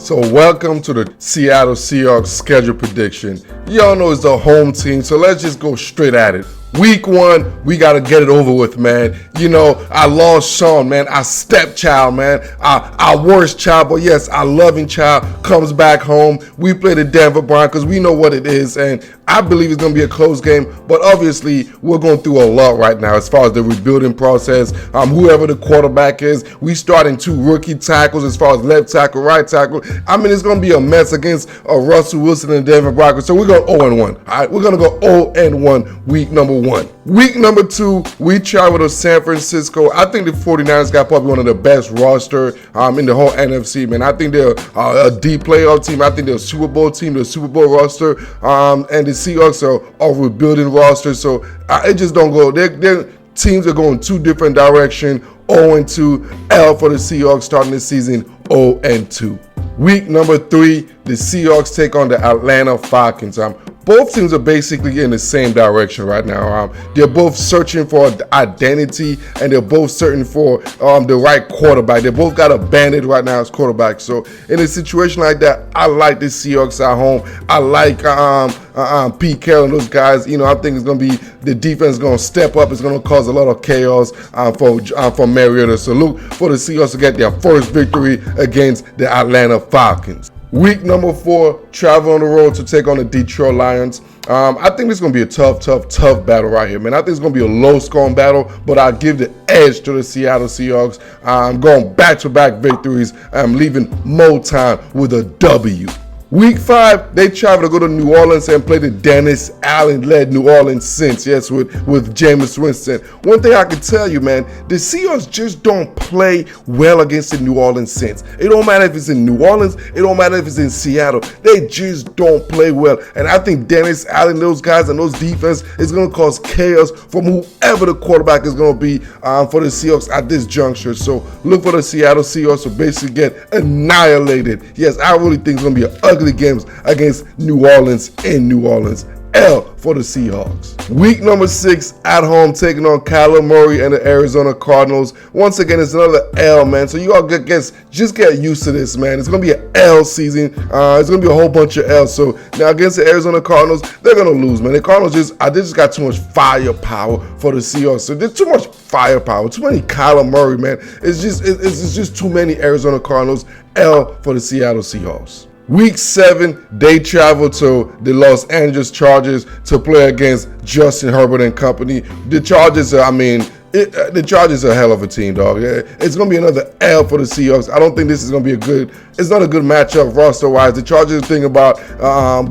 So welcome to the Seattle Seahawks schedule prediction. Y'all know it's the home team, so let's just go straight at it. Week 1, we got to get it over with, man. You know, I lost Sean, man. Our stepchild, man. Our worst child, but yes, our loving child comes back home. We play the Denver Broncos. We know what it is, and I believe it's going to be a close game, but obviously we're going through a lot right now as far as the rebuilding process. Whoever the quarterback is, we starting 2 rookie tackles as far as left tackle, right tackle. I mean, it's going to be a mess against Russell Wilson and the Denver Broncos, so we're going 0-1. All right, we're going to go 0-1 week number 1. Week number 2, we travel to San Francisco. I think the 49ers got probably one of the best roster in the whole NFC, man. I think they're a deep playoff team. I think they're a Super Bowl team, they're a Super Bowl roster, and the Seahawks are a rebuilding roster, so it just don't go. Their teams are going 2 different directions. 0-2, L for the Seahawks starting this season 0-2. Week number 3, the Seahawks take on the Atlanta Falcons. Both teams are basically in the same direction right now. They're both searching for identity, and they're both searching for the right quarterback. They both got a bandit right now as quarterback. So in a situation like that, I like the Seahawks at home. I like Pete Carroll and those guys. You know, I think it's going to be the defense is going to step up. It's going to cause a lot of chaos for Mariota. So look for the Seahawks to get their first victory against the Atlanta Falcons. Week number 4, travel on the road to take on the Detroit Lions. I think it's going to be a tough battle right here, man. I think it's going to be a low-scoring battle, but I give the edge to the Seattle Seahawks. I'm going back-to-back victories. I'm leaving Motown with a W. Week 5, they travel to go to New Orleans and play the Dennis Allen-led New Orleans Saints, yes, with Jameis Winston. One thing I can tell you, man, the Seahawks just don't play well against the New Orleans Saints. It don't matter if it's in New Orleans, it don't matter if it's in Seattle. They just don't play well. And I think Dennis Allen, those guys and those defense is going to cause chaos from whoever the quarterback is going to be for the Seahawks at this juncture. So look for the Seattle Seahawks to basically get annihilated. Yes, I really think it's going to be an ugly games against New Orleans in New Orleans. L for the Seahawks. Week number 6, at home, taking on Kyler Murray and the Arizona Cardinals. Once again, it's another L, man. So you all just get used to this, man. It's going to be an L season. It's going to be a whole bunch of L's. So now against the Arizona Cardinals, they're going to lose, man. The Cardinals they just got too much firepower for the Seahawks. So there's too much firepower, too many Kyler Murray, man. It's just too many Arizona Cardinals. L for the Seattle Seahawks. Week 7, they travel to the Los Angeles Chargers to play against Justin Herbert and company. The Chargers the Chargers are a hell of a team, dog. It's going to be another L for the Seahawks. I don't think this is going to be it's not a good matchup roster-wise. The Chargers think about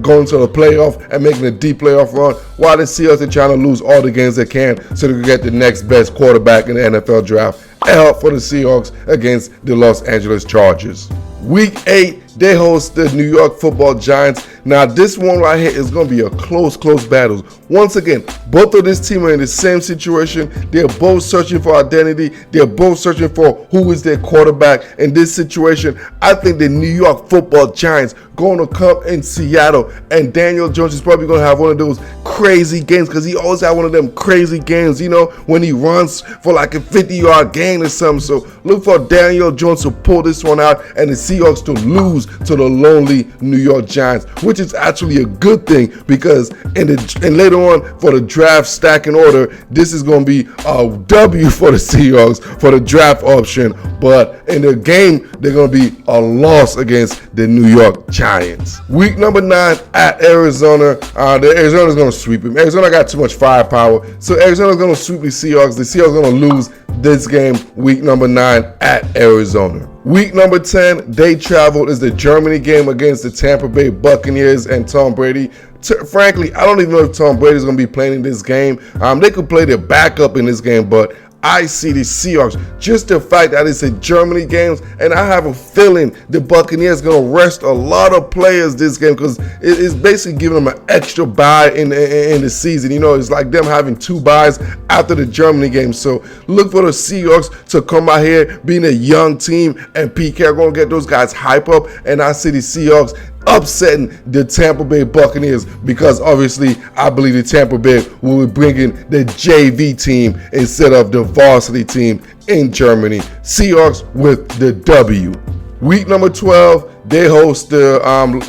going to the playoff and making a deep playoff run, while the Seahawks are trying to lose all the games they can so they can get the next best quarterback in the NFL draft. L for the Seahawks against the Los Angeles Chargers. Week 8, they host the New York Football Giants. Now, this one right here is going to be a close battle. Once again, both of these teams are in the same situation. They're both searching for identity. They're both searching for who is their quarterback. In this situation, I think the New York Football Giants going to come in Seattle, and Daniel Jones is probably going to have one of those crazy games, because he always had one of them crazy games, you know, when he runs for like a 50-yard gain or something. So look for Daniel Jones to pull this one out and the Seahawks to lose to the lonely New York Giants, which is actually a good thing, because and later on for the draft stacking order, this is going to be a W for the Seahawks for the draft option, but in the game they're going to be a loss against the New York Giants. Week number 9 at Arizona. The Arizona's going to sweep him. Arizona got too much firepower, so Arizona's going to sweep the Seahawks. The Seahawks are going to lose this game, week number 9 at Arizona. Week number 10, they travel, is the Germany game against the Tampa Bay Buccaneers and Tom Brady. Frankly, I don't even know if Tom Brady is going to be playing in this game. They could play their backup in this game, but I see the Seahawks, just the fact that it's a Germany game, and I have a feeling the Buccaneers going to rest a lot of players this game, because it's basically giving them an extra bye in the season. You know, it's like them having 2 byes after the Germany game. So look for the Seahawks to come out here being a young team, and Pete Carroll going to get those guys hype up, and I see the Seahawks upsetting the Tampa Bay Buccaneers, because obviously I believe the Tampa Bay will be bringing the JV team instead of the varsity team in Germany. Seahawks with the W. Week number 12, They host the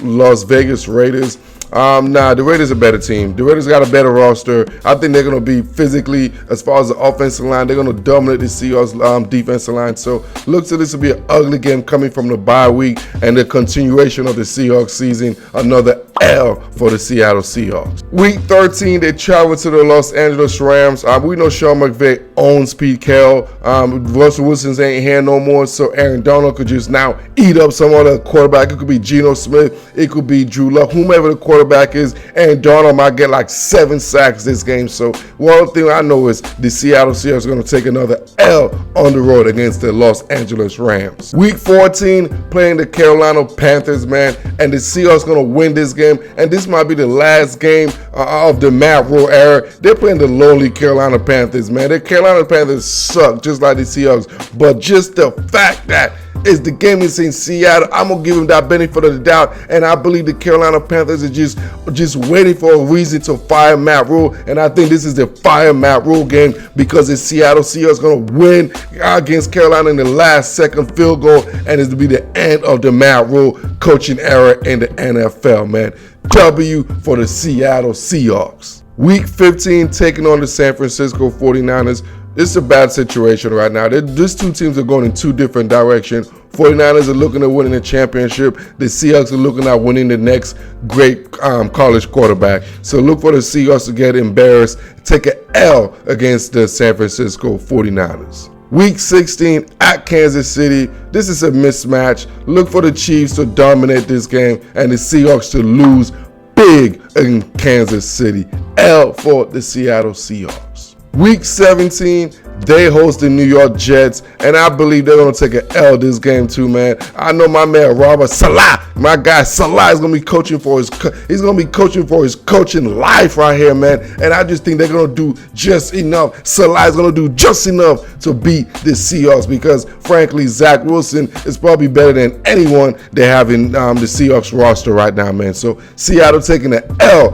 Las Vegas Raiders. The Raiders are a better team. The Raiders got a better roster. I think they're going to be physically, as far as the offensive line, they're going to dominate the Seahawks defensive line. So looks like this will be an ugly game coming from the bye week and the continuation of the Seahawks season. Another L for the Seattle Seahawks. Week 13, they travel to the Los Angeles Rams. We know Sean McVay owns Pete Carroll. Russell Wilson's ain't here no more, so Aaron Donald could just now eat up some other quarterback. It could be Geno Smith. It could be Drew Luck, whomever the quarterback is. Aaron Donald might get like 7 sacks this game. So one thing I know is the Seattle Seahawks are going to take another L on the road against the Los Angeles Rams. Week 14, playing the Carolina Panthers, man, and the Seahawks going to win this game. And this might be the last game of the Matt Rule era. They're playing the lonely Carolina Panthers, man. The Carolina Panthers suck, just like the Seahawks. But just the fact that it's the game is in Seattle, I'm going to give them that benefit of the doubt. And I believe the Carolina Panthers are just waiting for a reason to fire Matt Rule. And I think this is the fire Matt Rule game because the Seattle Seahawks going to win against Carolina in the last second field goal. And it's to be the end of the Matt Rule coaching era in the NFL, man. W for the Seattle Seahawks. Week 15, taking on the San Francisco 49ers. This is a bad situation right now. These two teams are going in two different directions. 49ers are looking at winning the championship. The Seahawks are looking at winning the next great college quarterback. So look for the Seahawks to get embarrassed, take an L against the San Francisco 49ers. Week 16 at Kansas City. This is a mismatch. Look for the Chiefs to dominate this game and the Seahawks to lose big in Kansas City. L for the Seattle Seahawks. Week 17, they host the New York Jets, and I believe they're going to take an L this game too, man. I know my man Robert Salah, my guy Salah is going to be coaching for his coaching life right here, man. And I just think they're going to do just enough. Salah is going to do just enough to beat the Seahawks because, frankly, Zach Wilson is probably better than anyone they have in the Seahawks roster right now, man. So Seattle taking an L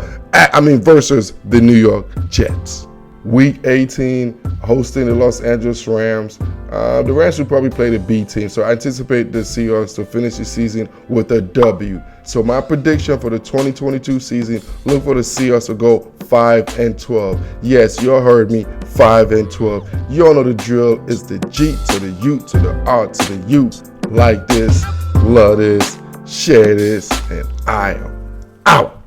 versus the New York Jets. Week 18, hosting the Los Angeles Rams. The Rams will probably play the B team, so I anticipate the Seahawks to finish the season with a W. So my prediction for the 2022 season, look for the Seahawks to go 5-12. Yes, you all heard me, 5-12. You all know the drill. It's the G to the U to the R to the U. Like this, love this, share this, and I am out.